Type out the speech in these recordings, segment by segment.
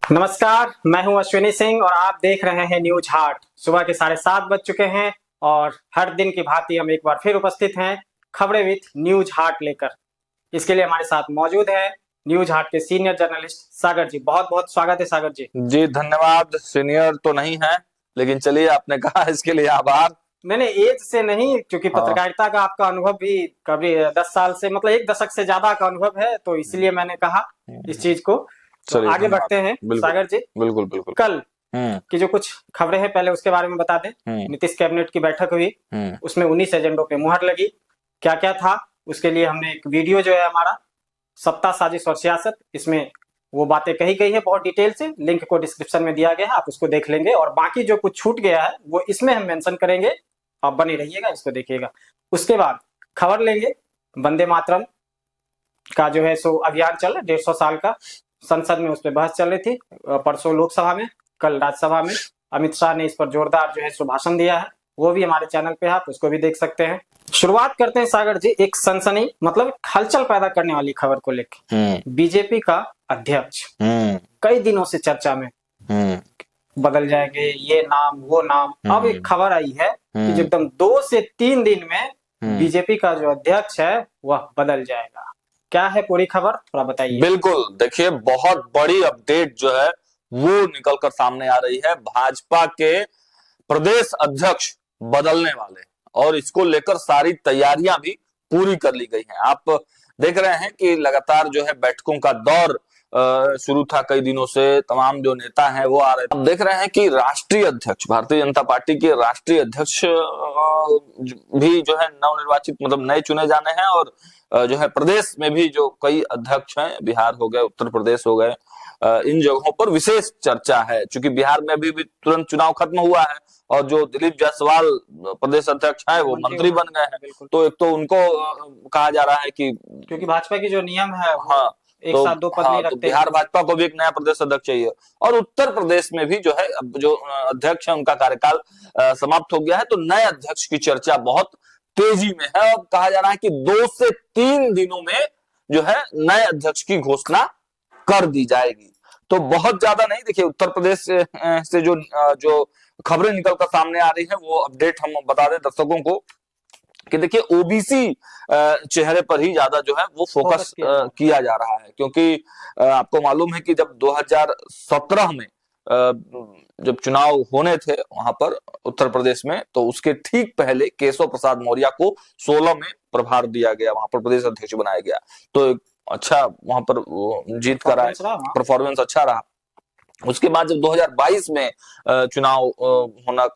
नमस्कार, मैं हूं अश्विनी सिंह और आप देख रहे हैं न्यूज हाट। सुबह के 7:30 बज चुके हैं और हर दिन की भांति हम एक बार फिर उपस्थित हैं खबरें विद न्यूज हाट लेकर। इसके लिए हमारे साथ मौजूद है न्यूज हाट के सीनियर जर्नलिस्ट सागर जी। बहुत बहुत स्वागत है सागर जी। जी धन्यवाद। सीनियर तो नहीं है, लेकिन चलिए आपने कहा इसके लिए आभार। मैंने एज से नहीं, क्योंकि पत्रकारिता का आपका अनुभव भी करीब 10 साल से, मतलब एक दशक से ज्यादा का अनुभव है, तो इसलिए मैंने कहा इस चीज को। तो आगे बढ़ते हैं सागर जी। बिल्कुल बिल्कुल। कल की जो कुछ खबरें हैं पहले उसके बारे में बता दें। नीतीश कैबिनेट की बैठक हुई, उसमें 19 एजेंडों पे मुहर लगी। क्या क्या था उसके लिए हमने एक वीडियो जो है हमारा सत्ता, साजिश और सियासत, इसमें वो बातें कही गई है बहुत डिटेल से। लिंक को डिस्क्रिप्शन में दिया गया है, आप उसको देख लेंगे। और बाकी जो कुछ छूट गया है वो इसमें हम मेंशन करेंगे, आप बने रहिएगा, इसको देखिएगा। उसके बाद खबर लेंगे वंदे मातरम का जो है सो अभियान चल रहा है 150 साल का। संसद में उस पर बहस चल रही थी, परसों लोकसभा में, कल राज्यसभा में। अमित शाह ने इस पर जोरदार जो है सो भाषण दिया है, वो भी हमारे चैनल पे है, आप उसको भी देख सकते हैं। शुरुआत करते हैं सागर जी एक सनसनी, मतलब हलचल पैदा करने वाली खबर को लेकर। बीजेपी का अध्यक्ष कई दिनों से चर्चा में, बदल जाएंगे ये नाम वो नाम। अब एक खबर आई है कि एकदम 2 से 3 दिन में बीजेपी का जो अध्यक्ष है वह बदल जाएगा। क्या है पूरी खबर, थोड़ा बताइए। बिल्कुल, देखिए बहुत बड़ी अपडेट जो है वो निकलकर सामने आ रही है। भाजपा के प्रदेश अध्यक्ष बदलने वाले, और इसको लेकर सारी तैयारियां भी पूरी कर ली गई हैं। आप देख रहे हैं कि लगातार जो है बैठकों का दौर शुरू था कई दिनों से। तमाम जो नेता हैं वो आ रहे थे। अब देख रहे हैं कि राष्ट्रीय अध्यक्ष, भारतीय जनता पार्टी के राष्ट्रीय अध्यक्ष भी जो है नवनिर्वाचित, मतलब नए चुने जाने हैं। और जो है प्रदेश में भी जो कई अध्यक्ष हैं, बिहार हो गए, उत्तर प्रदेश हो गए, इन जगहों पर विशेष चर्चा है। क्योंकि बिहार में अभी भी तुरंत चुनाव खत्म हुआ है और जो दिलीप जायसवाल प्रदेश अध्यक्ष है वो मंत्री बन गए हैं। तो एक तो उनको कहा जा रहा है कि, क्योंकि भाजपा की जो नियम है, हाँ, एक साथ 2 पद नहीं तो रखते। बिहार भाजपा को भी एक नया प्रदेश अध्यक्ष चाहिए। और उत्तर प्रदेश में भी जो है जो अध्यक्ष है उनका कार्यकाल समाप्त हो गया है, तो नए अध्यक्ष की चर्चा बहुत तेजी में है। अब कहा जा रहा है कि 2 से 3 दिनों में जो है नए अध्यक्ष की घोषणा कर दी जाएगी। तो बहुत ज्यादा नहीं, देखिए उत्तर प्रदेश से जो खबरें निकलकर सामने आ रही है वो अपडेट हम बता दें दर्शकों को कि देखिए ओबीसी चेहरे पर ही ज्यादा जो है वो फोकस किया जा रहा है। क्योंकि आपको मालूम है कि जब 2017 में जब चुनाव होने थे वहां पर उत्तर प्रदेश में, तो उसके ठीक पहले केशव प्रसाद मौर्य को 16 में प्रभार दिया गया, वहां पर प्रदेश अध्यक्ष बनाया गया। तो अच्छा वहां पर जीत कर आए, परफॉर्मेंस अच्छा रहा। उसके बाद जब 2022 में चुनाव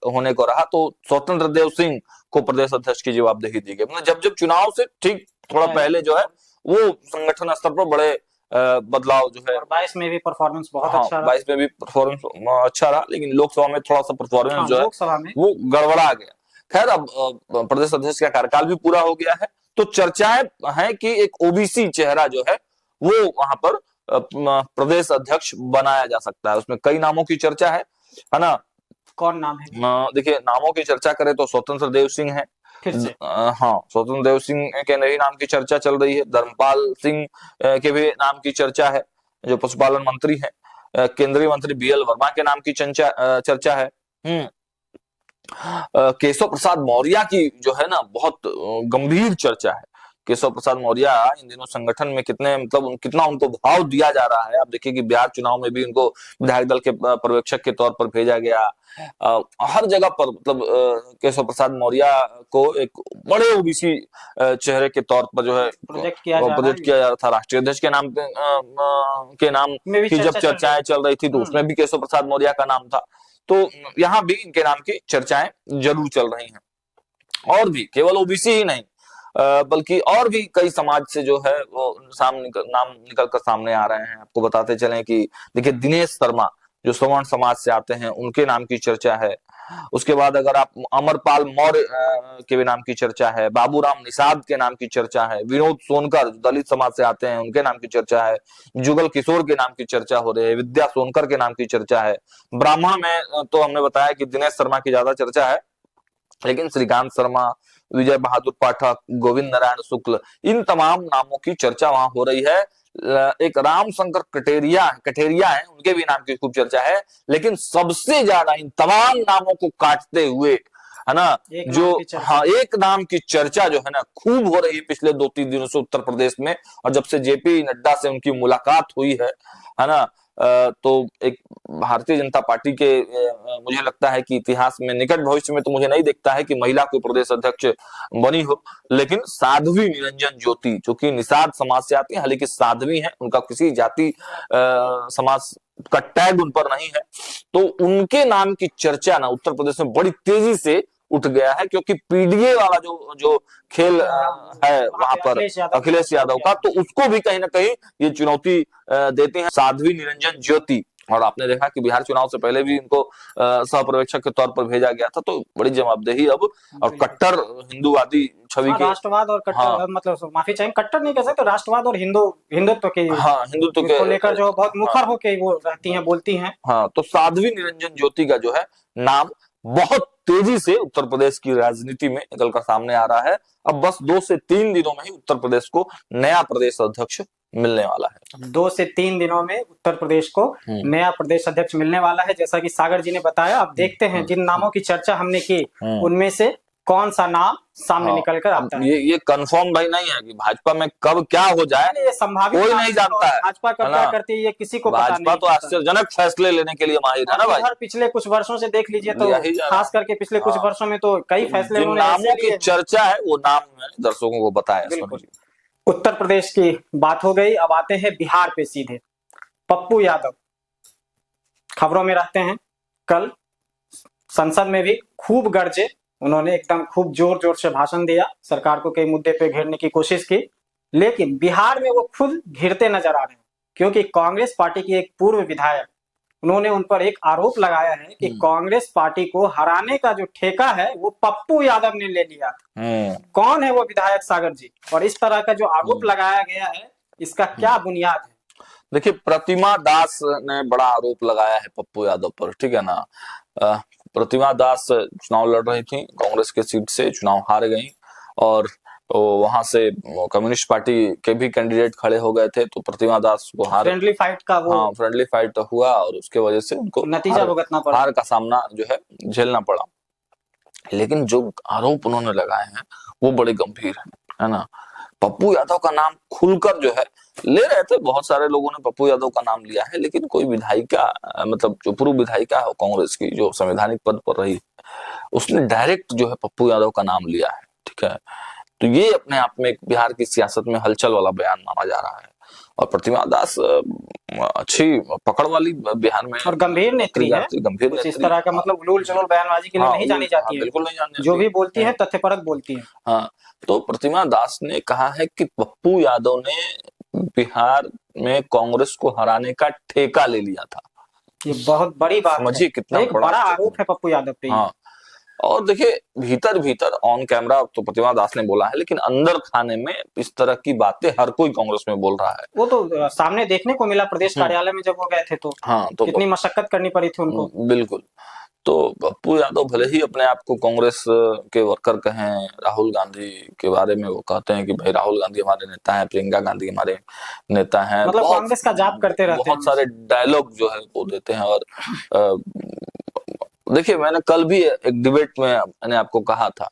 होने को रहा, तो स्वतंत्र देव सिंह को प्रदेश अध्यक्ष की जवाबदेही दी गई। मतलब जब चुनाव से ठीक थोड़ा पहले जो है वो संगठन स्तर पर बड़े बदलाव जो है। 22 में भी परफॉर्मेंस बहुत अच्छा रहा। 22 में भी परफॉर्मेंस अच्छा रहा, लेकिन लोकसभा में थोड़ा सा परफॉर्मेंस जो है वो गड़बड़ा गया। खैर, अब प्रदेश अध्यक्ष का कार्यकाल भी पूरा हो गया है, तो चर्चाएं हैं कि एक ओबीसी चेहरा जो है वो वहां पर प्रदेश अध्यक्ष बनाया जा सकता है। उसमें कई नामों की चर्चा है ना। कौन नाम है? देखिए नामों की चर्चा करें तो स्वतंत्र देव सिंह है। हाँ, स्वतंत्र देव सिंह के नए नाम की चर्चा चल रही है। धर्मपाल सिंह के भी नाम की चर्चा है, जो पशुपालन मंत्री है। केंद्रीय मंत्री बीएल वर्मा के नाम की चर्चा है। केशव प्रसाद मौर्य की जो है ना बहुत गंभीर चर्चा है। केशव प्रसाद मौर्य इन दिनों संगठन में कितना उनको भाव दिया जा रहा है। आप देखिए कि बिहार चुनाव में भी उनको विधायक दल के पर्यवेक्षक के तौर पर भेजा गया। हर जगह पर मतलब केशव प्रसाद मौर्य को एक बड़े ओबीसी चेहरे के तौर पर जो है प्रोजेक्ट किया जा रहा था। राष्ट्रीय अध्यक्ष के नाम की जब चर्चाएं चल रही थी तो उसमें भी केशव प्रसाद मौर्य का नाम था। तो यहाँ भी इनके नाम की चर्चाएं जरूर चल रही हैं। और भी केवल ओबीसी ही नहीं, बल्कि और भी कई समाज से जो है वो नाम निकल कर सामने आ रहे हैं। आपको बताते चलें कि देखिए दिनेश शर्मा जो सवर्ण समाज से आते हैं उनके नाम की चर्चा है। उसके बाद अगर आप अमरपाल मौर्य के भी नाम की चर्चा है। बाबूराम निषाद के नाम की चर्चा है। विनोद सोनकर जो दलित समाज से आते हैं उनके नाम की चर्चा है। जुगल किशोर के नाम की चर्चा हो रही है। विद्या सोनकर के नाम की चर्चा है। ब्राह्मण में तो हमने बताया कि दिनेश शर्मा की ज्यादा चर्चा है, लेकिन श्रीकांत शर्मा, विजय बहादुर पाठक, गोविंद नारायण शुक्ल, इन तमाम नामों की चर्चा वहां हो रही है। एक राम शंकर कठेरिया है, उनके भी नाम की खूब चर्चा है, लेकिन सबसे ज्यादा इन तमाम नामों को काटते हुए, है ना, जो हाँ एक नाम की चर्चा जो है ना खूब हो रही है पिछले 2-3 दिनों से उत्तर प्रदेश में, और जब से जेपी नड्डा से उनकी मुलाकात हुई है ना, तो एक भारतीय जनता पार्टी के मुझे लगता है कि इतिहास में निकट भविष्य में तो मुझे नहीं दिखता है कि महिला कोई प्रदेश अध्यक्ष बनी हो, लेकिन साध्वी निरंजन ज्योति जो कि निषाद समाज से आती है, हालांकि साध्वी है, उनका किसी जाति समाज का टैग उन पर नहीं है, तो उनके नाम की चर्चा ना उत्तर प्रदेश में बड़ी तेजी से उठ गया है, क्योंकि पीडीए वाला जो खेल है वहां पर अखिलेश यादव का, तो उसको भी कहीं ना कहीं ये चुनौती देते हैं साध्वी निरंजन ज्योति। और आपने देखा कि बिहार चुनाव से पहले भी इनको सह पर्यवेक्षक के तौर पर भेजा गया था, तो बड़ी जवाबदेही अब, और कट्टर हिंदुवादी छवि के, राष्ट्रवाद और कट्टर, मतलब माफी चाहिए, कट्टर नहीं कह सकते, राष्ट्रवाद और हिंदुत्व के, हाँ हिंदुत्व के लेकर जो बहुत मुखर होके वो रहती हैं, बोलती हैं। हाँ, तो साध्वी निरंजन ज्योति का जो है नाम बहुत तेजी से उत्तर प्रदेश की राजनीति में निकल कर सामने आ रहा है। अब बस 2 से 3 दिनों में ही उत्तर प्रदेश को नया प्रदेश अध्यक्ष मिलने वाला है। 2 से 3 दिनों में उत्तर प्रदेश को नया प्रदेश अध्यक्ष मिलने वाला है, जैसा कि सागर जी ने बताया। अब देखते हैं जिन नामों की चर्चा हमने की उनमें से कौन सा नाम सामने निकल कर आता है। ये कंफर्म भाई नहीं है कि भाजपा में कब क्या हो जाए, ये संभावित कोई नहीं जानता है। भाजपा कब क्या करती है ये किसी को पता नहीं। भाजपा तो आश्चर्यजनक फैसले लेने के लिए माहिर है ना भाई। पिछले कुछ वर्षों से देख लीजिए तो खास करके पिछले कुछ वर्षों में तो कई फैसले नामों की चर्चा है, वो नाम दर्शकों को बताया। उत्तर प्रदेश की बात हो गई, अब आते हैं बिहार पे सीधे। पप्पू यादव खबरों में रहते हैं, कल संसद में भी खूब गरजे, उन्होंने एकदम खूब जोर जोर से भाषण दिया, सरकार को कई मुद्दे पे घेरने की कोशिश की, लेकिन बिहार में वो खुद घिरते नजर आ रहे हैं, क्योंकि कांग्रेस पार्टी की एक पूर्व विधायक, उन्होंने उन पर एक आरोप लगाया है कि कांग्रेस पार्टी को हराने का जो ठेका है वो पप्पू यादव ने ले लिया था। कौन है वो विधायक सागर जी, और इस तरह का जो आरोप लगाया गया है इसका क्या बुनियाद है? देखिए, प्रतिमा दास ने बड़ा आरोप लगाया है पप्पू यादव पर, ठीक है ना। प्रतिमा दास चुनाव लड़ रही थी, कांग्रेस के सीट से चुनाव हार गई, और वहां से कम्युनिस्ट पार्टी के भी कैंडिडेट खड़े हो गए थे, तो प्रतिमा दास को फ्रेंडली फाइट का वो फ्रेंडली फाइट हुआ, और उसके वजह से उनको नतीजा भुगतना पड़ा, हार का सामना जो है झेलना पड़ा। लेकिन जो आरोप उन्होंने लगाए हैं वो बड़े गंभीर है ना। पप्पू यादव का नाम खुलकर जो है ले रहे थे, बहुत सारे लोगों ने पप्पू यादव का नाम लिया है, लेकिन कोई विधायिका, मतलब जो पूर्व विधायिका है कांग्रेस की, जो संवैधानिक पद पर रही, उसने डायरेक्ट जो है पप्पू यादव का नाम लिया है, ठीक है। तो ये अपने आप में एक बिहार की सियासत में हलचल वाला बयान माना जा रहा है। और प्रतिमा दास अच्छी पकड़ वाली बिहार में और गंभीर नेत्री है, गंभीर इस तरह का मतलब उलूल चुलूल बयानबाजी के लिए नहीं जानी जाती है, बिल्कुल नहीं जानी, जो भी बोलती है तथ्यपरक बोलती है। हाँ, तो प्रतिमा दास ने कहा है कि पप्पू यादव ने बिहार में कांग्रेस को हराने का ठेका ले लिया था। ये बहुत बड़ी बात है, समझिए कितना एक बड़ा आरोप है पप्पू यादव पे। हाँ, और देखिए भीतर ऑन कैमरा तो प्रतिमा दास ने बोला है, लेकिन अंदर खाने में इस तरह की बातें हर कोई कांग्रेस में बोल रहा है। वो तो सामने देखने को मिला प्रदेश कार्यालय में जब वो गए थे, तो हाँ, तो कितनी मशक्कत करनी पड़ी थी उनको। बिल्कुल। तो पप्पू यादव भले ही अपने आप को कांग्रेस के वर्कर कहें, राहुल गांधी के बारे में वो कहते हैं कि भाई राहुल गांधी हमारे नेता हैं, प्रियंका गांधी हमारे नेता हैं, मतलब कांग्रेस का जाप करते रहते हैं, बहुत सारे डायलॉग जो है वो देते हैं। और देखिए, मैंने कल भी एक डिबेट में मैंने आपको कहा था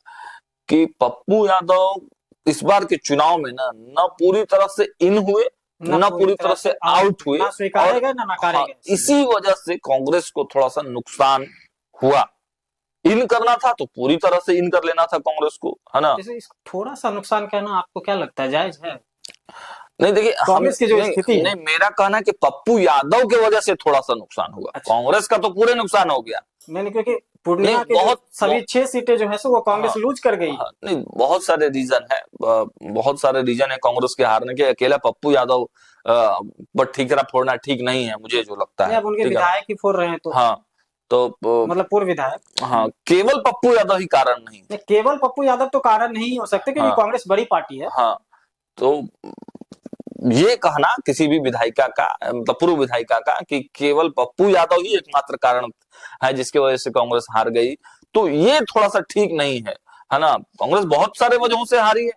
कि पप्पू यादव इस बार के चुनाव में न पूरी तरह से इन हुए, न पूरी तरह से आउट हुए, ना स्वीकारेगा ना नकारेगा। इसी वजह से कांग्रेस को थोड़ा सा नुकसान हुआ। इन करना था तो पूरी तरह से इन कर लेना था कांग्रेस को, है ना। थोड़ा सा नुकसान कहना आपको क्या लगता है, जायज है? नहीं, देखिए कांग्रेस की जो स्थिति है, नहीं, मेरा कहना है कि पप्पू यादव की वजह से थोड़ा सा नुकसान हुआ। अच्छा। कांग्रेस का तो पूरे नुकसान हो गया। नहीं, क्योंकि पूर्णिया के बहुत सभी 6 सीटें जो है सो वो कांग्रेस लूज कर गई। नहीं, बहुत सारे रीजन है, बहुत सारे रीजन है कांग्रेस के हारने के। अकेला पप्पू यादव पर ठीकरा फोड़ना ठीक नहीं है, मुझे जो लगता है। अब उनके विधायक ही फोड़ रहे हैं, तो हाँ, तो मतलब पूर्व विधायक, हाँ, केवल पप्पू यादव ही कारण नहीं। केवल पप्पू यादव तो कारण नहीं हो सकते, क्योंकि कांग्रेस बड़ी पार्टी है। हाँ, तो ये कहना किसी भी विधायिका का, मतलब पूर्व विधायिका का, कि केवल पप्पू यादव ही एकमात्र कारण है जिसकी वजह से कांग्रेस हार गई, तो ये थोड़ा सा ठीक नहीं है ना। कांग्रेस बहुत सारे वजहों से हारी है,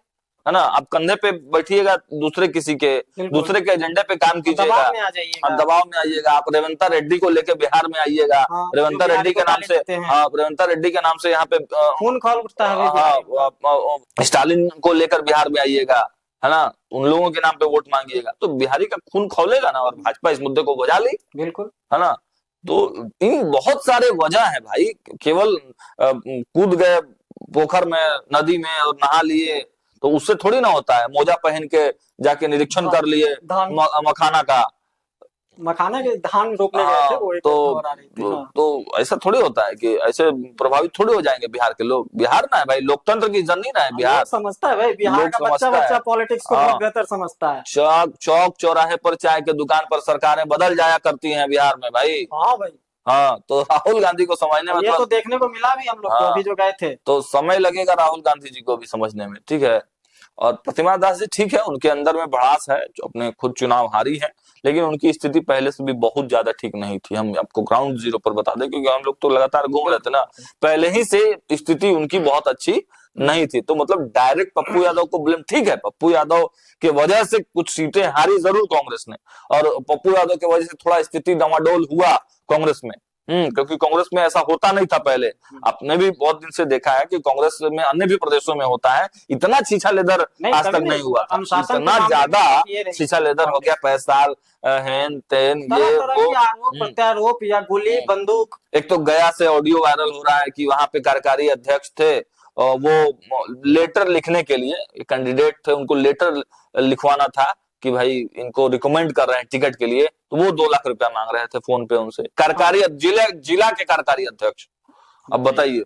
है ना, आप कंधे पे बैठिएगा दूसरे किसी के, दूसरे के एजेंडे पे काम कीजिएगा, आप दबाव में आइएगा। आप रेवंता रेड्डी को लेके बिहार में आइएगा, रेवंता रेड्डी के नाम से, रेवंता रेड्डी के नाम से यहाँ पे खून खौल उठता है। स्टालिन को लेकर बिहार में आइएगा, है ना, उन लोगों के नाम पे वोट मांगिएगा, तो बिहारी का खून खौलेगा ना, और भाजपा इस मुद्दे को बजा ली, बिल्कुल, है ना। तो इन बहुत सारे वजह है भाई, केवल कूद गए पोखर में, नदी में और नहा लिए तो उससे थोड़ी ना होता है। मोजा पहन के जाके निरीक्षण कर लिए मखाना के धान रोपने गए थे, वो एक खबर आ रही थी। तो ऐसा थोड़ी होता है कि ऐसे प्रभावित थोड़ी हो जाएंगे बिहार के लोग। बिहार ना है भाई, लोकतंत्र की जमीन है बिहार, समझता है भाई, बिहार का बच्चा पॉलिटिक्स को बहुत बेहतर समझता है। चौक चौराहे पर चाय के दुकान पर सरकारें बदल जाया करती हैं बिहार में भाई। हाँ भाई, हाँ, तो राहुल गांधी को समझने में ये तो देखने को मिला भी हम लोग को, अभी जो गए थे, तो समय लगेगा राहुल गांधी जी को भी समझने में, ठीक है। और प्रतिमा दास जी ठीक है, उनके अंदर में भड़ास है, जो अपने खुद चुनाव हारी है, लेकिन उनकी स्थिति पहले से भी बहुत ज्यादा ठीक नहीं थी। हम आपको ग्राउंड जीरो पर बता दें, क्योंकि हम लोग तो लगातार घूम रहे थे ना, पहले ही से स्थिति उनकी बहुत अच्छी नहीं थी। तो मतलब डायरेक्ट पप्पू यादव को ब्लेम, ठीक है, पप्पू यादव के वजह से कुछ सीटें हारी जरूर कांग्रेस ने, और पप्पू यादव की वजह से थोड़ा स्थिति डामाडोल हुआ कांग्रेस में, क्योंकि कांग्रेस में ऐसा होता नहीं था पहले। आपने भी बहुत दिन से देखा है कि कांग्रेस में अन्य भी प्रदेशों में होता है, इतना छीछा लेदर आज तक नहीं हुआ था, इतना ज्यादा छीछा लेदर हो गया, पैसा हैन तेन ये वो प्रत्यारोप या गोली बंदूक। एक तो गया से ऑडियो वायरल हो रहा है कि वहां पे कार्यकारी अध्यक्ष थे, वो लेटर लिखने के लिए कैंडिडेट थे, उनको लेटर लिखवाना था कि भाई इनको रिकमेंड कर रहे हैं टिकट के लिए, तो वो 2 लाख रुपया मांग रहे थे फोन पे उनसे, कार्यकारी जिला के कार्यकारी अध्यक्ष। अब बताइए,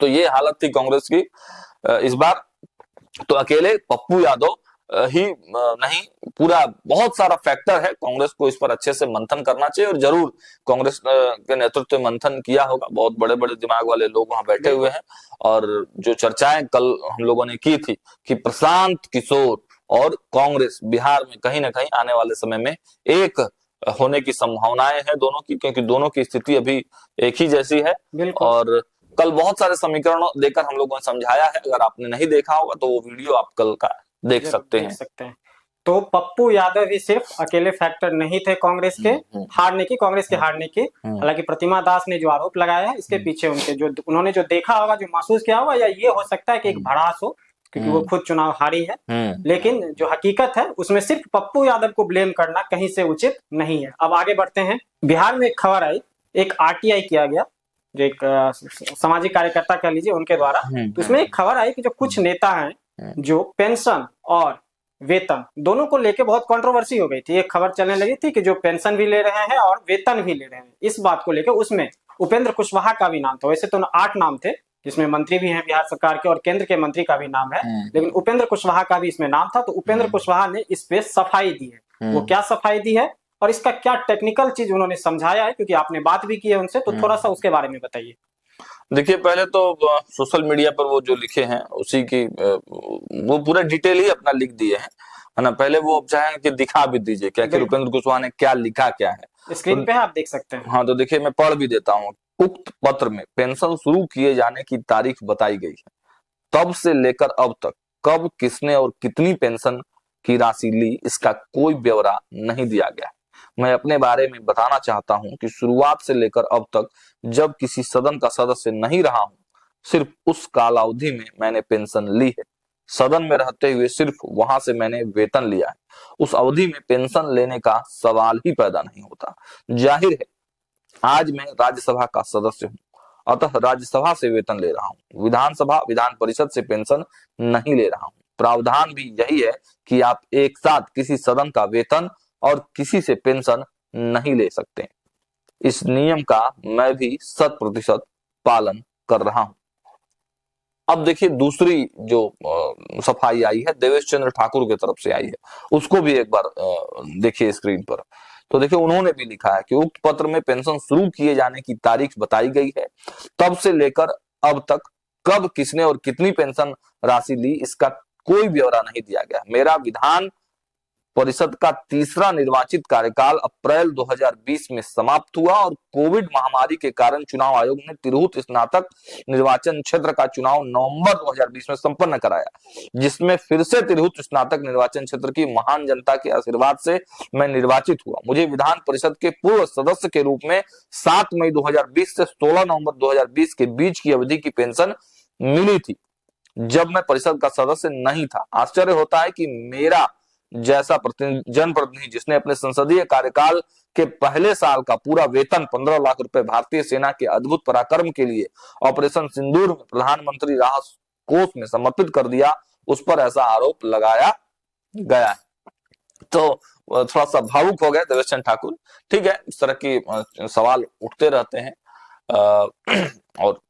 तो ये हालत थी कांग्रेस की इस बार। तो अकेले पप्पू यादव ही नहीं, पूरा बहुत सारा फैक्टर है। कांग्रेस को इस पर अच्छे से मंथन करना चाहिए, और जरूर कांग्रेस के नेतृत्व में मंथन किया होगा, बहुत बड़े बड़े दिमाग वाले लोग वहां बैठे हुए हैं। और जो चर्चाएं कल हम लोगों ने की थी कि प्रशांत किशोर और कांग्रेस बिहार में कहीं ना कहीं आने वाले समय में एक होने की संभावनाएं हैं दोनों की, क्योंकि दोनों की स्थिति अभी एक ही जैसी है। और कल बहुत सारे समीकरण देकर हम लोगों ने समझाया है, अगर आपने नहीं देखा होगा तो वो वीडियो आप कल का देख सकते हैं। तो पप्पू यादव ही सिर्फ अकेले फैक्टर नहीं थे कांग्रेस के हारने की, कांग्रेस के हारने की। हालांकि प्रतिमा दास ने जो आरोप लगाया है, इसके पीछे उनके जो उन्होंने जो देखा होगा, जो महसूस किया होगा, या ये हो सकता है कि एक भड़ास हो, क्योंकि वो खुद चुनाव हारी है। लेकिन जो हकीकत है उसमें सिर्फ पप्पू यादव को ब्लेम करना कहीं से उचित नहीं है। अब आगे बढ़ते हैं। बिहार में एक खबर आई, एक आरटीआई किया गया, जो एक सामाजिक कार्यकर्ता कह लीजिए उनके द्वारा। तो उसमें एक खबर आई कि जो कुछ नेता हैं जो पेंशन और वेतन दोनों को लेके बहुत कंट्रोवर्सी हो गई थी। एक खबर चलने लगी थी कि जो पेंशन भी ले रहे हैं और वेतन भी ले रहे हैं, इस बात को लेकर उसमें उपेंद्र कुशवाहा का भी नाम था। वैसे तो 8 नाम थे, जिसमें मंत्री भी हैं बिहार सरकार के और केंद्र के मंत्री का भी नाम है, लेकिन उपेंद्र कुशवाहा का भी इसमें नाम था। तो उपेंद्र कुशवाहा ने इस पे सफाई दी है। वो क्या सफाई दी है और इसका क्या टेक्निकल चीज उन्होंने समझाया है, क्योंकि आपने बात भी की है उनसे, तो थोड़ा सा उसके बारे में बताइए। देखिए, पहले तो सोशल मीडिया पर वो जो लिखे हैं उसी की वो पूरा डिटेल ही अपना लिख दिए हैं, है ना। पहले वो अब चाहें कि दिखा भी दीजिए क्या उपेंद्र कुशवाहा ने क्या लिखा, क्या है स्क्रीन पे आप देख सकते हैं। हाँ, तो देखिए मैं पढ़ भी देता हूँ। उक्त पत्र में पेंशन शुरू किए जाने की तारीख बताई गई है, तब से लेकर अब तक कब किसने और कितनी पेंशन की राशि ली इसका कोई ब्यौरा नहीं दिया गया है। मैं अपने बारे में बताना चाहता हूं कि शुरुआत से लेकर अब तक जब किसी सदन का सदस्य नहीं रहा हूं, सिर्फ उस कालावधि में मैंने पेंशन ली है। सदन में रहते हुए सिर्फ वहां से मैंने वेतन लिया है। उस अवधि में पेंशन लेने का सवाल ही पैदा नहीं होता। जाहिर है आज मैं राज्यसभा का सदस्य हूं, अतः राज्यसभा से वेतन ले रहा हूं। विधानसभा विधान परिषद से पेंशन नहीं ले रहा हूं। प्रावधान भी यही है कि आप एक साथ किसी सदन का वेतन और किसी से पेंशन नहीं ले सकते। इस नियम का मैं भी 100% पालन कर रहा हूं। अब देखिए, दूसरी जो सफाई आई है देवेश चंद्र ठाकुर की तरफ से आई है, उसको भी एक बार देखिए स्क्रीन पर। तो देखिए, उन्होंने भी लिखा है कि उक्त पत्र में पेंशन शुरू किए जाने की तारीख बताई गई है, तब से लेकर अब तक कब किसने और कितनी पेंशन राशि ली इसका कोई ब्यौरा नहीं दिया गया। मेरा विधान परिषद का तीसरा निर्वाचित कार्यकाल अप्रैल 2020 में समाप्त हुआ और कोविड महामारी के कारण चुनाव आयोग ने तिरहुत स्नातक निर्वाचन क्षेत्र का चुनाव नवंबर 2020 में संपन्न कराया, जिसमें फिर से तिरहुत स्नातक निर्वाचन क्षेत्र की महान जनता के आशीर्वाद से मैं निर्वाचित हुआ। मुझे विधान परिषद के पूर्व सदस्य के रूप में 7 मई 2020 से 16 नवंबर 2020 के बीच की अवधि की पेंशन मिली थी, जब मैं परिषद का सदस्य नहीं था। आश्चर्य होता है कि मेरा जैसा जनप्रतिनिधि जिसने अपने संसदीय कार्यकाल के पहले साल का पूरा वेतन 15 लाख रुपए भारतीय सेना के अद्भुत पराक्रम के लिए ऑपरेशन सिंदूर में प्रधानमंत्री राहत कोष में समर्पित कर दिया, उस पर ऐसा आरोप लगाया गया है। तो थोड़ा सा भावुक हो गए देवेश चंद्र ठाकुर। ठीक है, इस तरह की सवाल उठते रहते हैं और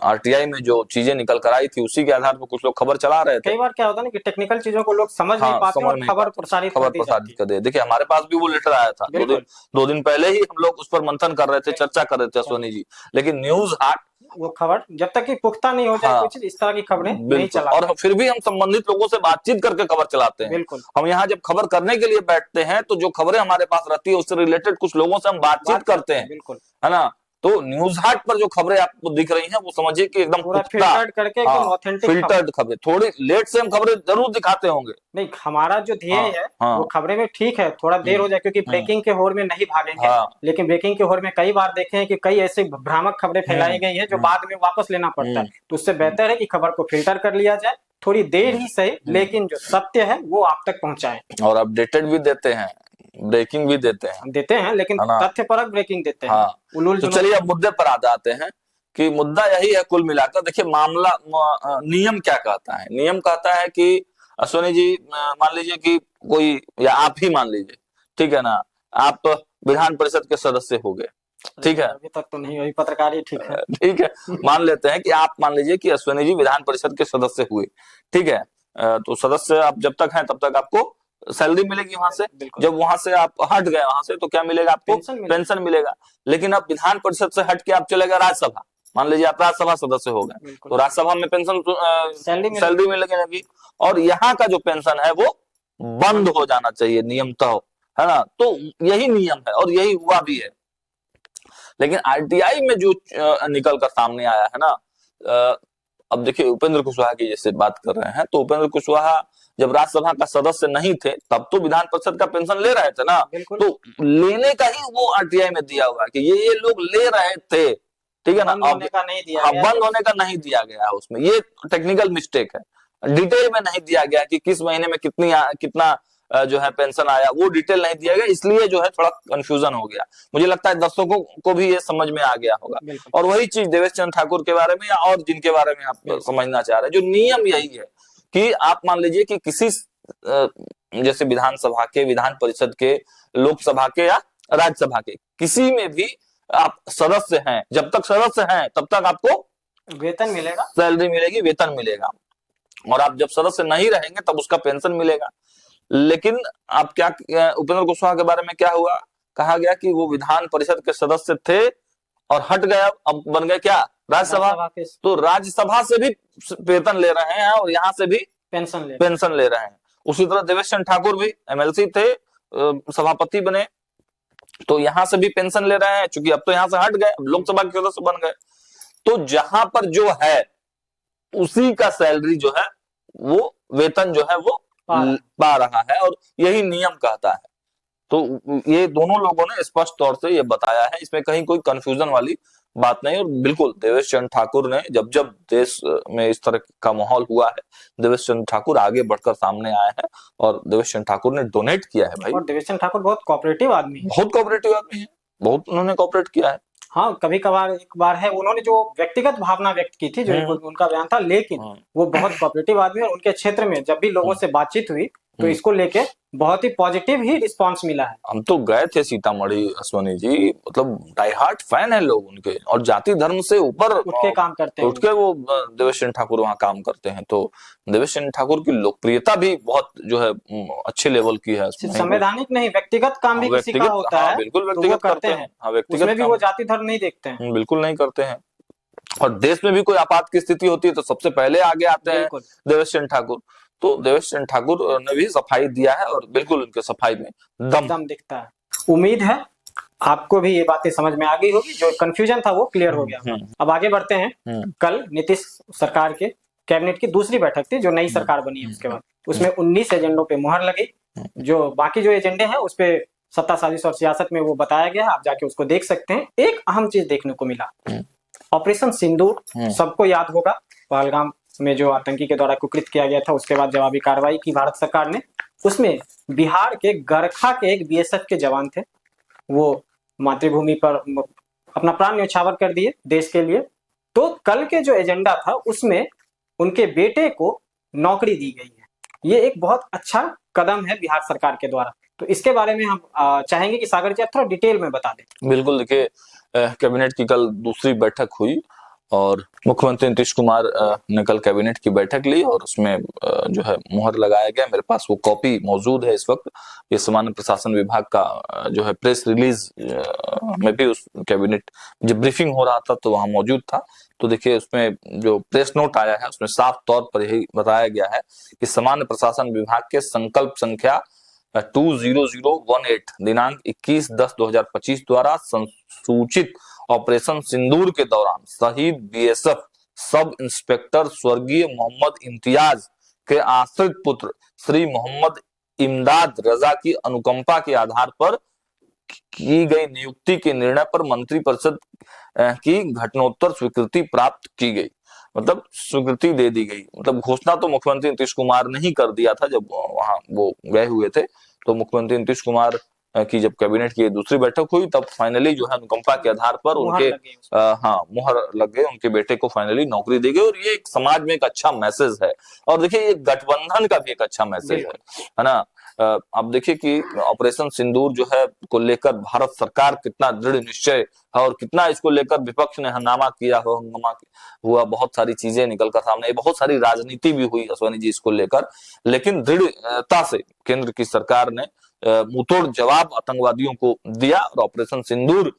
आरटीआई में जो चीजें निकल कर आई थी उसी के आधार पर कुछ लोग खबर चला रहे थे। कई बार क्या होता है ना कि टेक्निकल चीजों को लोग समझ नहीं पाते और खबर प्रसारित कर दे। देखिए हमारे पास भी वो लेटर आया था, 2 दिन पहले ही हम लोग उस पर मंथन कर रहे थे, चर्चा कर रहे थे अश्वनी जी, लेकिन न्यूज हाट वो खबर जब तक कि पुख्ता नहीं हो जाए कुछ इस तरह की खबरें नहीं चलाते। और फिर भी हम संबंधित लोगों से बातचीत करके खबर चलाते हैं। बिल्कुल, हम यहाँ जब खबर करने के लिए बैठते हैं तो जो खबरें हमारे पास रहती है उससे रिलेटेड कुछ लोगों से हम बातचीत करते हैं, बिल्कुल, है ना। तो न्यूज हाट पर जो खबरें आपको दिख रही हैं वो समझिए कि एकदम फिल्टर्ड करके एकदम ऑथेंटिक फिल्टर्ड खबरें, थोड़ी लेट से हम खबरें जरूर दिखाते होंगे। नहीं, हमारा जो ध्येय है वो खबरें में ठीक है थोड़ा देर हो जाए, क्योंकि ब्रेकिंग के होड़ में नहीं भागेंगे। लेकिन ब्रेकिंग के होड़ में कई बार देखे हैं कि कई ऐसे भ्रामक खबरें फैलाई गई है जो बाद में वापस लेना पड़ता है। तो उससे बेहतर है कि खबर को फिल्टर कर लिया जाए, थोड़ी देर ही सही, लेकिन जो सत्य है वो आप तक पहुंचाए। और अपडेटेड भी देते हैं, ब्रेकिंग भी देते हैं, लेकिन तथ्यपरक ब्रेकिंग देते हैं। तो चलिए अब मुद्दे पर आ जाते हैं कि मुद्दा यही है कुल मिलाकर। देखिए मामला नियम क्या कहता है। नियम कहता है कि अश्वनी जी मान लीजिए कि कोई, या आप ही मान लीजिए, ठीक है ना, आप विधान परिषद के सदस्य हो गए, ठीक है, अभी तक तो नहीं हुई पत्रकारी, ठीक है, ठीक है, मान लेते हैं कि आप मान लीजिए कि अश्वनी जी विधान परिषद के सदस्य हुए, ठीक है। तो सदस्य आप जब तक हैं तब तक आपको सैलरी मिलेगी वहां से। जब वहां से आप हट गए वहां से तो क्या मिलेगा आपको? पेंशन मिलेगा। लेकिन अब विधान परिषद से हट के आप चले गए राज्यसभा, मान लीजिए आप राज्यसभा सदस्य हो गए, तो राज्यसभा में पेंशन सैलरी मिलेगी, और यहाँ का जो पेंशन है वो बंद हो जाना चाहिए नियमतः, है ना। तो यही नियम है और यही हुआ भी है। लेकिन आरटीआई में जो निकल कर सामने आया है ना, अब देखिए उपेंद्र कुशवाहा की जैसे बात कर रहे हैं, तो उपेंद्र कुशवाहा जब राज्यसभा का सदस्य नहीं थे तब तो विधान परिषद का पेंशन ले रहे थे ना, तो लेने का ही वो आरटीआई में दिया हुआ है कि ये लोग ले रहे थे, ठीक है ना। बंद होने का नहीं दिया गया, बंद होने का नहीं दिया गया उसमें, ये टेक्निकल मिस्टेक है। डिटेल में नहीं दिया गया कि किस महीने में कितना जो है पेंशन आया, वो डिटेल नहीं दिया गया, इसलिए जो है थोड़ा कंफ्यूजन हो गया। मुझे लगता है दर्शकों को भी ये समझ में आ गया होगा। और वही चीज देवेश चंद्र ठाकुर के बारे में या और जिनके बारे में आप समझना चाह रहे हैं, जो नियम यही है कि आप मान लीजिए कि किसी जैसे विधानसभा के, विधान परिषद के, लोकसभा के या राज्यसभा के किसी में भी आप सदस्य हैं, जब तक सदस्य हैं तब तक आपको वेतन मिलेगा, सैलरी मिलेगी, वेतन मिलेगा, और आप जब सदस्य नहीं रहेंगे तब उसका पेंशन मिलेगा। लेकिन आप क्या, उपेंद्र कुशवाहा के बारे में क्या हुआ, कहा गया कि वो विधान परिषद के सदस्य थे और हट गए, अब बन गए क्या, राज्यसभा। तो राज्यसभा से भी वेतन ले रहे हैं और यहाँ से भी पेंशन ले रहे हैं। उसी तरह देवेश चंद्र ठाकुर भी एमएलसी थे, सभापति बने, तो यहाँ से भी पेंशन ले रहे हैं, चूंकि अब तो यहाँ से हट गए, अब लोकसभा के सदस्य बन गए। तो जहां पर जो है उसी का सैलरी जो है वो वेतन जो है वो पा रहा है, और यही नियम कहता है। तो ये दोनों लोगों ने स्पष्ट तौर से ये बताया है, इसमें कहीं कोई कंफ्यूजन वाली बात नहीं। और बिल्कुल देवेश चंद्र ठाकुर ने जब देश में इस तरह का माहौल हुआ है, देवेश चंद्र ठाकुर आगे बढ़कर सामने आए हैं और देवेश चंद्र ठाकुर ने डोनेट किया है भाई। और देवेश चंद्र ठाकुर बहुत कोऑपरेटिव आदमी है, बहुत कोऑपरेटिव आदमी है, बहुत उन्होंने कोऑपरेट किया है। हाँ, कभी कभार एक बार है उन्होंने जो व्यक्तिगत भावना व्यक्त की थी, जो उनका बयान था, लेकिन वो बहुत कोऑपरेटिव आदमी है। उनके क्षेत्र में जब भी लोगों से बातचीत हुई तो इसको लेके बहुत ही पॉजिटिव ही रिस्पांस मिला है। हम तो गए थे सीतामढ़ी अश्वनी जी, मतलब डाई हार्ट फैन है लोग उनके, और जाति धर्म से ऊपर उठ के काम करते हैं, उठ के वो देवेश चंद्र ठाकुर वहाँ काम करते हैं। तो देवेश चंद्र ठाकुर की लोकप्रियता भी बहुत जो है अच्छे लेवल की है। संवैधानिक नहीं, व्यक्तिगत काम भी किसी का होता है, बिल्कुल व्यक्तिगत करते हैं, उसमें भी वो जाति धर्म नहीं देखते हैं, बिल्कुल नहीं करते हैं। और देश में भी कोई आपात की स्थिति होती है तो सबसे पहले आगे आते हैं देवेश चंद्र ठाकुर। तो देवेश चंद्र ठाकुर ने भी सफाई दिया है और बिल्कुल उनके सफाई में दम दिखता है। उम्मीद है आपको भी ये बातें समझ में आ गई होगी, जो कंफ्यूजन था वो क्लियर हो गया। अब आगे बढ़ते हैं। कल नीतीश सरकार के कैबिनेट की दूसरी बैठक थी, जो नई सरकार बनी है उसके बाद, उसमें 19 एजेंडों पे मुहर लगी। जो बाकी जो एजेंडे हैं उस पे सत्ता साजिश और सियासत में वो बताया गया है, आप जाके उसको देख सकते हैं। एक अहम चीज देखने को मिला, ऑपरेशन सिंदूर सबको याद होगा, पहलगाम में जो आतंकी के द्वारा कुकृत किया गया था, उसके बाद जवाबी कार्रवाई की भारत सरकार ने। उसमें बिहार के गरखा के एक बीएसएफ के जवान थे, वो मातृभूमि पर अपना प्राण न्यौछावर कर दिए देश के लिए। तो कल के जो एजेंडा था उसमें उनके बेटे को नौकरी दी गई है। ये एक बहुत अच्छा कदम है बिहार सरकार के द्वारा। तो इसके बारे में हम चाहेंगे कि सागर जी आप थोड़ा डिटेल में बता दें। बिल्कुल, देखिए कैबिनेट की कल दूसरी बैठक हुई और मुख्यमंत्री नीतीश कुमार ने कल कैबिनेट की बैठक ली और उसमें जो है मुहर लगाया गया। मेरे पास वो कॉपी मौजूद है इस वक्त। ये सामान्य प्रशासन विभाग का जो है प्रेस रिलीज में भी उस कैबिनेट जब ब्रीफिंग हो रहा था तो वहां मौजूद था। तो देखिए उसमें जो प्रेस नोट आया है उसमें साफ तौर पर यही बताया गया है कि सामान्य प्रशासन विभाग के संकल्प संख्या 20018 दिनांक 21/10/2025 द्वारा संसूचित ऑपरेशन सिंदूर के दौरान शहीद बीएसएफ सब इंस्पेक्टर स्वर्गीय मोहम्मद इम्तियाज के आश्रित पुत्र श्री मोहम्मद इमदाद रजा की अनुकंपा के आधार पर की गई नियुक्ति के निर्णय पर मंत्रिपरिषद की घटनोत्तर स्वीकृति प्राप्त की गई। मतलब स्वीकृति दे दी गई। मतलब घोषणा तो मुख्यमंत्री नीतीश कुमार ने ही कर दिया था जब वहां वो गए हुए थे। तो मुख्यमंत्री नीतीश कुमार की जब कैबिनेट की दूसरी बैठक हुई तब फाइनली जो है अनुकंपा के आधार पर उनके मुहर लग गए, उनके बेटे को फाइनली नौकरी दी गई। और ये एक समाज में एक अच्छा मैसेज है। और देखिए ये गठबंधन का भी एक अच्छा मैसेज है ना। अब देखिए कि ऑपरेशन सिंदूर जो है को लेकर भारत सरकार कितना दृढ़ निश्चय है और कितना इसको लेकर विपक्ष ने हंगामा किया हो, हंगामा हुआ, बहुत सारी चीजें निकलकर सामने, बहुत सारी राजनीति भी हुई अश्वनी जी इसको लेकर। लेकिन दृढ़ता से केंद्र की सरकार ने मुंहतोड़ जवाब आतंकवादियों को दिया और ऑपरेशन सिंदूर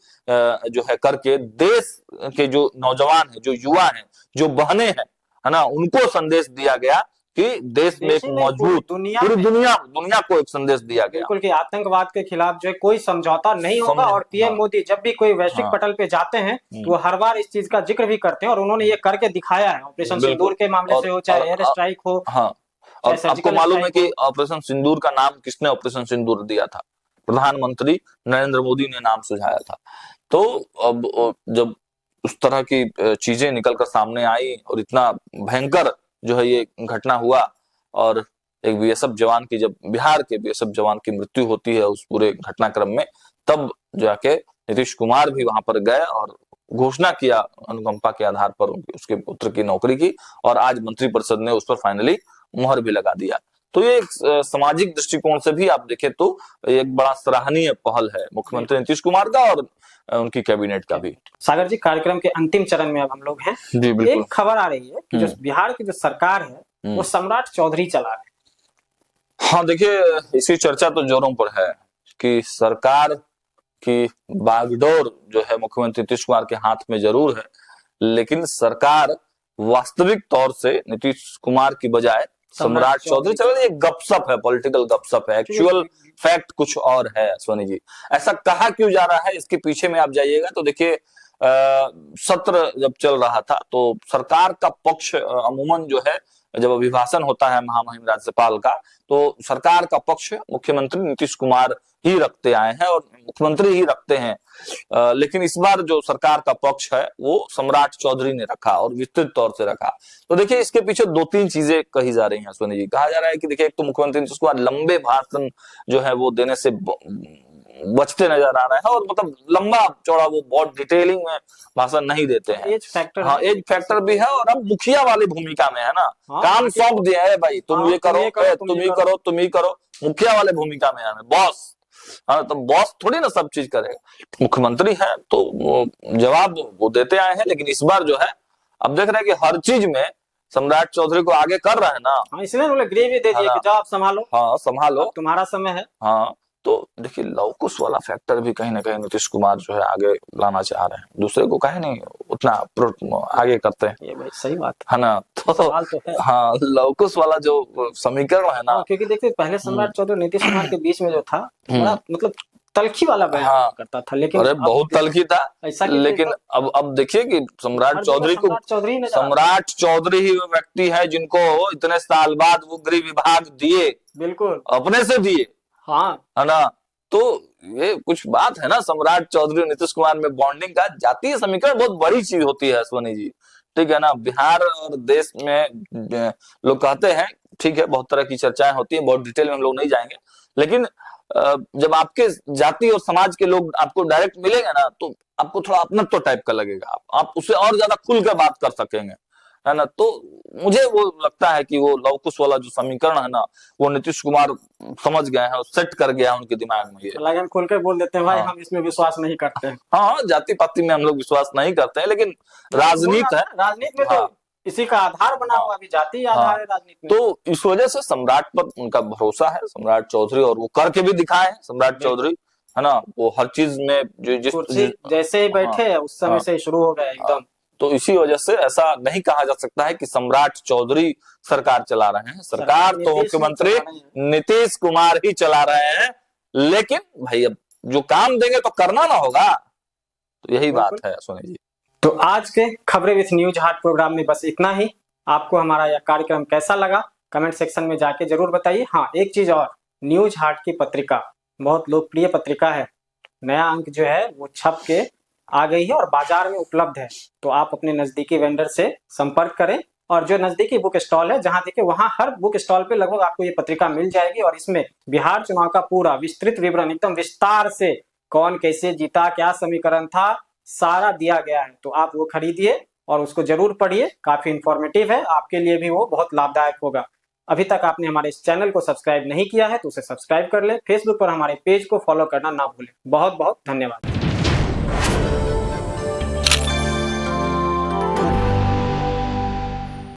जो है करके देश के जो नौजवान है, जो युवा है, जो बहनें हैं, है ना, उनको संदेश दिया गया कि देश में एक मौजूद पूरी दुनिया को एक संदेश दिया गया बिल्कुल कि आतंकवाद के खिलाफ जो है कोई समझौता नहीं होगा। और पीएम मोदी जब भी कोई वैश्विक पटल पे जाते हैं तो वो हर बार इस चीज का जिक्र भी करते हैं और उन्होंने ये करके दिखाया है। ऑपरेशन सिंदूर के मामले से हो, चाहे एयर स्ट्राइक हो। और आपको मालूम है कि ऑपरेशन सिंदूर का नाम किसने ऑपरेशन सिंदूर दिया था? प्रधानमंत्री नरेंद्र मोदी ने नाम सुझाया था। तो अब जब उस तरह की चीजें निकलकर सामने आई और इतना भयंकर जो है ये घटना हुआ और एक बीएसएफ जवान की, जब बिहार के बीएसएफ जवान की मृत्यु होती है उस पूरे घटनाक्रम में, तब जाके नीतीश कुमार भी वहां पर गए और घोषणा किया अनुकंपा के आधार पर उसके पुत्र की नौकरी की। और आज मंत्रिपरिषद ने उस पर फाइनली मुहर भी लगा दिया। तो ये सामाजिक दृष्टिकोण से भी आप देखें तो एक बड़ा सराहनीय पहल है मुख्यमंत्री नीतीश कुमार का और उनकी कैबिनेट का भी। सागर जी, कार्यक्रम के अंतिम चरण में अब हम लोग हैं। जी बिल्कुल। एक खबर आ रही है कि जो बिहार की जो सरकार है वो सम्राट चौधरी चला रहे हैं। हाँ देखिए, इसी चर्चा तो जोरों पर है कि सरकार की बागडोर जो है मुख्यमंत्री नीतीश कुमार के हाथ में जरूर है, लेकिन सरकार वास्तविक तौर से नीतीश कुमार की बजाय सम्राट चौधरी चल रही है। गपशप है, पॉलिटिकल गपशप है। एक्चुअल फैक्ट कुछ और है सोनी जी। ऐसा कहा क्यों जा रहा है, इसके पीछे में आप जाइएगा तो देखिए सत्र जब चल रहा था तो सरकार का पक्ष अमूमन जो है, जब अभिभाषण होता है महामहिम राज्यपाल का, तो सरकार का पक्ष मुख्यमंत्री नीतीश कुमार ही रखते आए हैं और मुख्यमंत्री ही रखते हैं। लेकिन इस बार जो सरकार का पक्ष है वो सम्राट चौधरी ने रखा और विस्तृत तौर से रखा। तो देखिए इसके पीछे 2-3 चीजें कही जा रही हैं सोनी जी। कहा जा रहा है कि देखिए एक तो मुख्यमंत्री नीतीश कुमार लंबे भाषण जो है वो देने से बचते नजर आ रहे हैं और मतलब लंबा चौड़ा वो बहुत डिटेलिंग में भाषण नहीं देते हैं। एज फैक्टर, हाँ एज फैक्टर भी है और अब मुखिया वाली भूमिका में है ना। काम सौंप दिया है भाई, तुम ये करो, तुम ही करो, मुखिया वाले भूमिका में है बॉस। हाँ तो बॉस थोड़ी ना सब चीज करेगा, मुख्यमंत्री है तो जवाब वो देते आए हैं। लेकिन इस बार जो है अब देख रहे हैं कि हर चीज में सम्राट चौधरी को आगे कर रहे हैं ना। इसलिए ग्रेवी दे दिया कि जाओ आप संभालो। हाँ संभालो, तुम्हारा समय है। हाँ तो देखिए लवकुश वाला फैक्टर भी कहीं ना कहीं नीतीश कुमार जो है आगे लाना चाह रहे हैं, दूसरे को कहे नहीं उतना आगे करते हैं, ये भाई सही बात है ना। तो है। हाँ, लवकुश वाला जो समीकरण है ना, क्योंकि देखिए पहले सम्राट चौधरी नीतीश कुमार के बीच में जो था बड़ा मतलब तलखी वाला बयान करता था, लेकिन अरे बहुत तलखी था, लेकिन अब देखिए कि सम्राट चौधरी ही वो व्यक्ति है जिनको इतने साल बाद वो गृह विभाग दिए, बिल्कुल अपने से दिए, हाँ है ना। तो ये कुछ बात है ना सम्राट चौधरी और नीतीश कुमार में बॉन्डिंग का। जातीय समीकरण बहुत बड़ी चीज होती है सोनी जी, ठीक है ना। बिहार और देश में लोग कहते हैं, ठीक है, बहुत तरह की चर्चाएं होती है, बहुत डिटेल में हम लोग नहीं जाएंगे, लेकिन जब आपके जाति और समाज के लोग आपको डायरेक्ट मिलेंगे ना, तो आपको थोड़ा अपनत्व टाइप का लगेगा, आप उससे और ज्यादा खुल कर बात कर सकेंगे, है ना। तो मुझे वो लगता है कि वो लवकुश वाला जो समीकरण है ना, वो नीतीश कुमार समझ गए हैं, सेट कर गया है उनके दिमाग में। ये हम खुल कर बोल देते हैं भाई, हम इसमें विश्वास नहीं करते हैं। हाँ, जाति पाति में हम लोग विश्वास नहीं करते हैं, लेकिन राजनीति है, राजनीति में तो इसी का आधार बना हुआ, अभी जाति आधार है राजनीति में। तो इस वजह से सम्राट पर उनका भरोसा है, सम्राट चौधरी, और वो करके भी दिखाए हैं सम्राट चौधरी, है ना। वो हर चीज में जैसे ही बैठे उस समय से शुरू हो गया एकदम। तो इसी वजह से ऐसा नहीं कहा जा सकता है कि सम्राट चौधरी सरकार चला रहे हैं, सरकार तो मुख्यमंत्री नीतीश कुमार ही चला रहे हैं, लेकिन भाई अब जो काम देंगे तो करना ना होगा, तो यही बात है सोनी जी। तो आज के खबरें विथ न्यूज हाट प्रोग्राम में बस इतना ही। आपको हमारा यह कार्यक्रम कैसा लगा कमेंट सेक्शन में जाके जरूर बताइए। हाँ, एक चीज और, न्यूज हाट की पत्रिका बहुत लोकप्रिय पत्रिका है, नया अंक जो है वो छप के आ गई है और बाजार में उपलब्ध है। तो आप अपने नजदीकी वेंडर से संपर्क करें, और जो नजदीकी बुक स्टॉल है जहां देखिए वहां हर बुक स्टॉल पे लगभग आपको ये पत्रिका मिल जाएगी, और इसमें बिहार चुनाव का पूरा विस्तृत विवरण एकदम विस्तार से, कौन कैसे जीता, क्या समीकरण था, सारा दिया गया है। तो आप वो खरीदिए और उसको जरूर पढ़िए, काफी इंफॉर्मेटिव है, आपके लिए भी वो बहुत लाभदायक होगा। अभी तक आपने हमारे इस चैनल को सब्सक्राइब नहीं किया है तो उसे सब्सक्राइब कर ले, फेसबुक पर हमारे पेज को फॉलो करना ना भूलें। बहुत बहुत धन्यवाद।